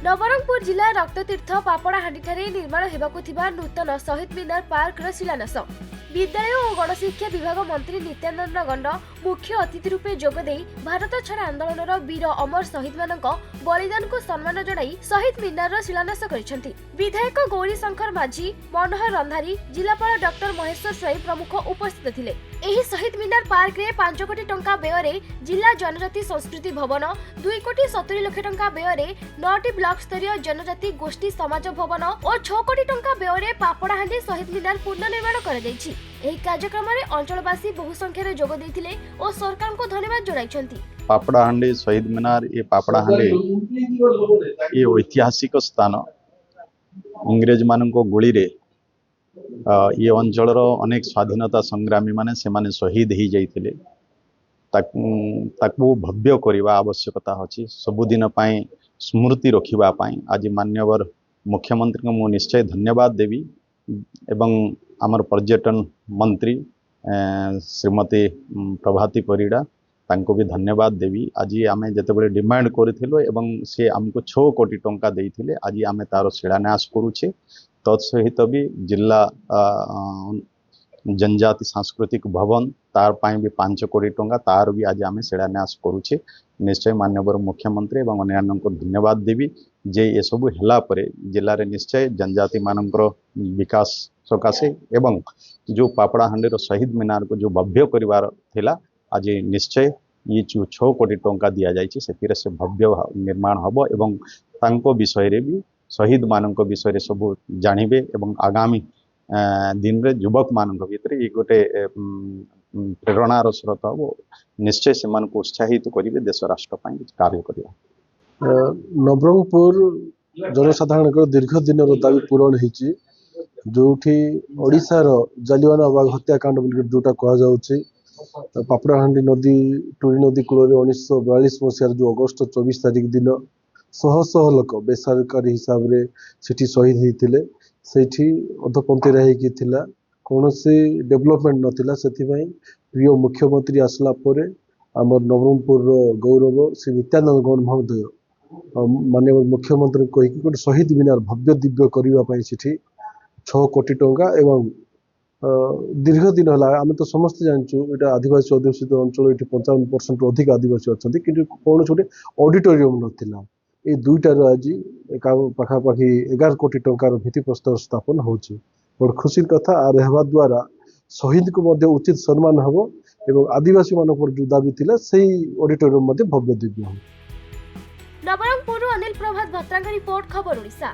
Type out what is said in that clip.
नवरंगपुर जिला रक्ततीर्थ पापड़ाहांडी निर्माण हेबाकु थिबा नूतन शहीद मिनार पार्क शिलान्यास विद्यालय और गणशिक्षा विभाग मंत्री नित्यानंद गंड मुख्य अतिथि रूपे जोगदे भारत छाड़ आंदोलन वीर अमर शहीद मानक बलिदान को सम्मान जणाई शहीद मिनार शिलान्यास करिसेंति। विधायक गौरी शंकर माझी, मनोहर रंधारी, जिलापाल डॉक्टर महेश्वर स्वाई प्रमुख उपस्थित थिले। एही शहीद मिनार पार्क रे 5 कोटी टंका व्यय जिला जनजाति संस्कृति भवन, 2 कोटी 70 लाख टंका व्यय 9टी ब्लॉक स्तरीय जनजाति गोष्ठी समाज भवन और 6 कोटी टंका व्यय पापड़ाहांडी शहीद मिनार पुनर्निर्माण कर जायछि। एही कार्यक्रम रे अंचलवासी बहु संख्या रे जोग दैथिले और सरकार को धन्यवाद जणाइछन्ति। पापड़ाहांडी शहीद मिनार ये पापड़ाहांडी ये ऐतिहासिक स्थान इंग्रेज मान गोली रे ये अंचल अनेक स्वाधीनता संग्रामी माने से माने शहीद ही जाइथिले ताकू भव्य करने आवश्यकता अच्छी सबुदिन स्मृति रखिबा पाई आज मान्यवर मुख्यमंत्री को मु निश्चय धन्यवाद देवी एवं आमर पर्यटन मंत्री श्रीमती प्रभाती परिड़ा तांको भी धन्यवाद देवी। आज आमे जेतेबेले डिमांड करथिलो एवं से हमको 6 कोटी टंका देइथिले आज आमे तार शिलान्यास करूछे। तत्सहित भी जिला जनजाति सांस्कृतिक भवन तार पाई भी 5 कोटी टंका तार भी आज आमे शिलान्यास करूछे। निश्चय माननीय मुख्यमंत्री एवं अन्य को धन्यवाद देवी जे ये सब हला परे जिले रे निश्चय जनजाति मानकर विकास सकाशे एवं जो पापड़ाहांडी शहीद मिनार को जो भव्य करिवार थिला आज निश्चय ये 6 कोटी टंका दिया जाइए से भव्य निर्माण हम एवं तांको विषय रे भी शहीद मानक विषय सब जानिबे एवं आगामी दिन रे युवक मानक भीतर ये गोटे प्रेरणार स्रोत हम निश्चय से मन को उत्साहित करेंगे देश राष्ट्र कार्य करवा। नवरंगपुर जनसाधारण दीर्घ दिन दाबी पूरण होती जो ओडिशार जालियाना बाग हत्याकांड जोटा कहुच्छे पापड़ाहांडी नदी टूरी नदी कूल 1942 मसीह जो अगस्ट 24 तारिख दिन शह शह लोक बेसरकारी हिसाब रे सेठी शहीद होते सेठी अधपंथीरा होता कौन से डेवलपमेंट नथिला सेथिबाई प्रिय मुख्यमंत्री आसला परे आमर नवरंगपुर गौरव श्री नित्यानंद गौड़ महोदय माननीय मुख्यमंत्री कहीकि गोटे शहीद मिनार भव्य दिव्य करने सेठी 6 कोटी टंका एवं दीर्घ दिन है आम तो समस्ते जानचु ये आदिवासी अध्युषित अंचल ये 55% अधिक आदिवासी अच्छा कि कौन गोटे ऑडिटोरियम नाला ये दुईटार आज पाखापाखि 11 कोटी टंकार भित्तिप्रस्तर स्थापन होची बड़ खुशी कथा आर हेबा द्वारा शहीद को मध्य उचित सम्मान हम एवं आदिवासी मान जो दाबी थिला सेही ऑडिटोरियम मध्य भव्य दिव्य हम। नवरंगपुर अनिल प्रभात भत्रांग रिपोर्ट खबर ओडिशा।